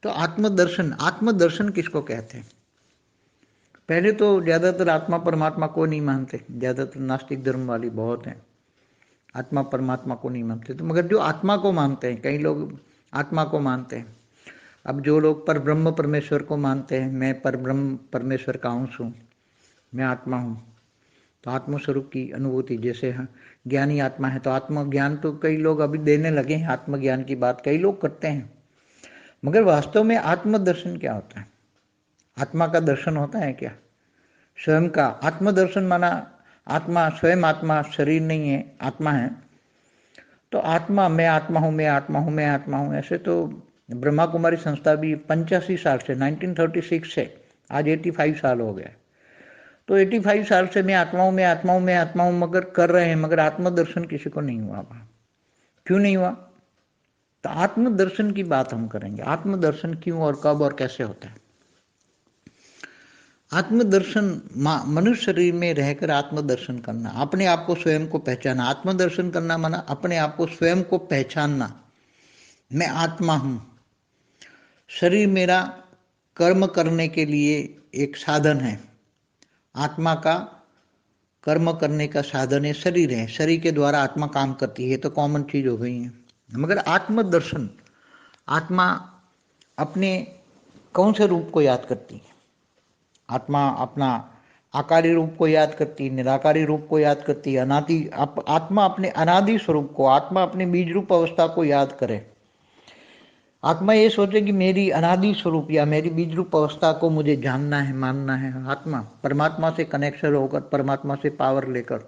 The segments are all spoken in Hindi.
तो आत्मदर्शन किसको कहते हैं? पहले तो ज़्यादातर आत्मा परमात्मा को नहीं मानते, ज़्यादातर नास्तिक धर्म वाली बहुत हैं, आत्मा परमात्मा को नहीं मानते। तो मगर जो आत्मा को मानते हैं, कई लोग आत्मा को मानते हैं। अब जो लोग पर ब्रह्म परमेश्वर को मानते हैं, मैं पर ब्रह्म परमेश्वर का अंश हूँ, मैं आत्मा हूँ, तो आत्मस्वरूप की अनुभूति, जैसे ज्ञानी आत्मा है तो आत्मज्ञान तो कई लोग अभी देने लगे हैं, आत्मज्ञान की बात कई लोग करते हैं। मगर वास्तव में आत्मदर्शन क्या होता है? आत्मा का दर्शन होता है क्या? स्वयं का आत्मदर्शन माना आत्मा स्वयं, आत्मा शरीर नहीं है, आत्मा है। तो आत्मा, मैं आत्मा हूँ, मैं आत्मा हूँ, मैं आत्मा हूँ, ऐसे तो ब्रह्मा कुमारी संस्था भी 85 साल से, 1936 से आज 85 साल हो गए। तो 85 साल से मैं आत्मा हूँ, मैं आत्मा हूँ, मैं आत्मा हूँ मगर कर रहे हैं, मगर आत्मदर्शन किसी को नहीं हुआ। वहाँ क्यों नहीं हुआ? तो आत्मदर्शन की बात हम करेंगे। आत्मदर्शन क्यों और कब और कैसे होता है? आत्मदर्शन, मनुष्य शरीर में रहकर आत्मदर्शन करना, अपने आप को स्वयं को पहचाना। आत्मदर्शन करना माना अपने आप को स्वयं को पहचानना। मैं आत्मा हूँ, शरीर मेरा कर्म करने के लिए एक साधन है। आत्मा का कर्म करने का साधन है, शरीर है, शरीर के द्वारा आत्मा काम करती है, तो कॉमन चीज हो गई है। मगर आत्मदर्शन, आत्मा अपने कौन से रूप को याद करती है? आत्मा अपना आकारी रूप को याद करती, निराकारी रूप को याद करती, आत्मा अपने अनादि स्वरूप को, आत्मा अपने बीज रूप अवस्था को याद करे। आत्मा ये सोचे कि मेरी अनादि स्वरूप या मेरी बीज रूप अवस्था को मुझे जानना है, मानना है। आत्मा परमात्मा से कनेक्शन होकर, परमात्मा से पावर लेकर,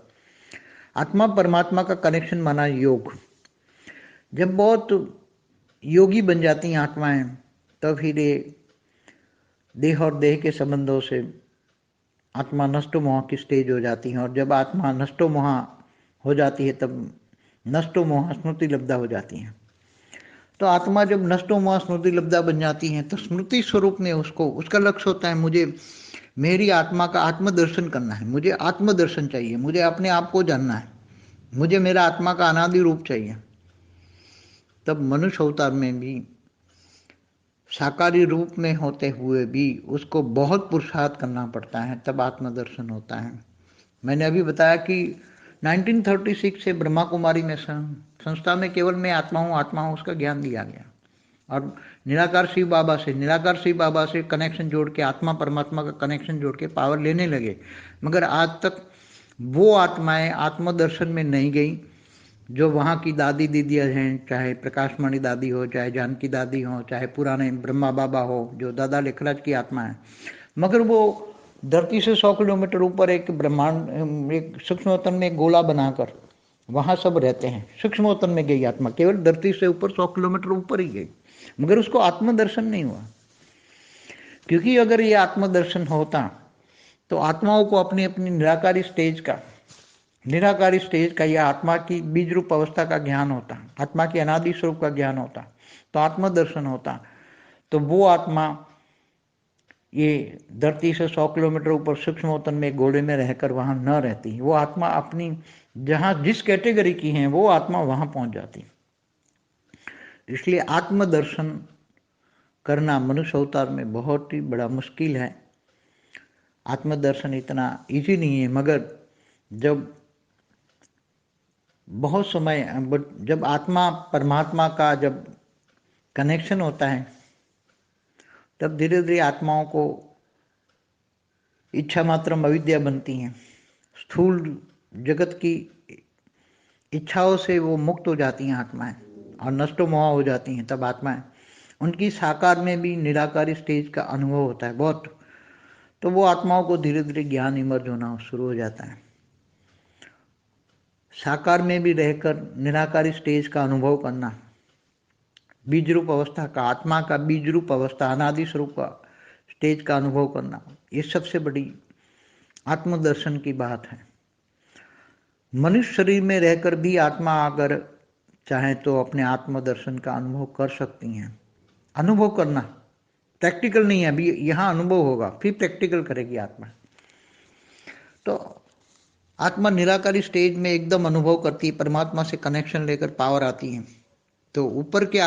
आत्मा परमात्मा का कनेक्शन माना योग। जब बहुत योगी बन जाती हैं आत्माएं, तब फिर ये देह और देह के संबंधों से आत्मा नष्टो मोह की स्टेज हो जाती है। और जब आत्मा नष्टो मोह हो जाती है तब नष्टो मोह स्मृति लब्धा हो जाती है। तो आत्मा जब नष्टो मोह स्मृति लब्धा बन जाती है तो स्मृति स्वरूप में उसको, उसका लक्ष्य होता है मुझे मेरी आत्मा का आत्मदर्शन करना है, मुझे आत्मदर्शन चाहिए, मुझे अपने आप को जानना है, मुझे मेरा आत्मा का अनादि रूप चाहिए। तब मनुष्य अवतार में भी साकारी रूप में होते हुए भी उसको बहुत पुरुषार्थ करना पड़ता है, तब आत्मदर्शन होता है। मैंने अभी बताया कि 1936 से ब्रह्मा कुमारी में संस्था में केवल मैं आत्मा हूँ उसका ज्ञान दिया गया। और निराकार शिव बाबा से कनेक्शन जोड़ के, आत्मा परमात्मा का कनेक्शन जोड़ के पावर लेने लगे। मगर आज तक वो आत्माएं आत्मदर्शन में नहीं गई जो वहाँ की दादी दीदियाँ हैं, चाहे प्रकाशमणि दादी हो, चाहे जानकी दादी हो, चाहे पुराने ब्रह्मा बाबा हो, जो दादा लेखराज की आत्मा है। मगर वो धरती से 100 किलोमीटर ऊपर एक ब्रह्मांड, एक सूक्ष्मतन में एक गोला बनाकर वहाँ सब रहते हैं। सूक्ष्मतन में गई आत्मा, केवल धरती से ऊपर 100 किलोमीटर ऊपर ही गई, मगर उसको आत्मदर्शन नहीं हुआ। क्योंकि अगर ये आत्मदर्शन होता तो आत्माओं को अपनी अपनी निराकारी स्टेज का या आत्मा की बीज रूप अवस्था का ज्ञान होता, आत्मा के अनादि स्वरूप का ज्ञान होता, तो आत्मदर्शन होता। तो वो आत्मा ये धरती से 100 किलोमीटर ऊपर सूक्ष्मतन में गोले में रहकर वहां न रहती। वो आत्मा अपनी जहां जिस कैटेगरी की है वो आत्मा वहां पहुंच जाती। इसलिए आत्मदर्शन करना मनुष्य अवतार में बहुत ही बड़ा मुश्किल है। आत्मदर्शन इतना इजी नहीं है। मगर जब बहुत समय, जब आत्मा परमात्मा का जब कनेक्शन होता है तब धीरे धीरे आत्माओं को इच्छा मात्रम अविद्या बनती हैं। स्थूल जगत की इच्छाओं से वो मुक्त हो जाती हैं आत्माएं और नष्टो मोह हो जाती हैं। तब आत्माएं, उनकी साकार में भी निराकारी स्टेज का अनुभव होता है बहुत। तो वो आत्माओं को धीरे धीरे ज्ञान इमर्ज होना शुरू हो जाता है। साकार में भी रहकर निराकारी स्टेज का अनुभव करना, बीज रूप अवस्था का, आत्मा का बीज रूप अवस्था, अनादि स्वरूप का स्टेज का अनुभव करना, ये सबसे बड़ी आत्मदर्शन की बात है। मनुष्य शरीर में रहकर भी आत्मा अगर चाहे तो अपने आत्मदर्शन का अनुभव कर सकती हैं। अनुभव करना प्रैक्टिकल नहीं है, अभी यहाँ अनुभव होगा, फिर प्रैक्टिकल करेगी आत्मा। तो आत्मा निराकारी स्टेज में एकदम अनुभव करती है, परमात्मा से कनेक्शन लेकर पावर आती है। तो ऊपर के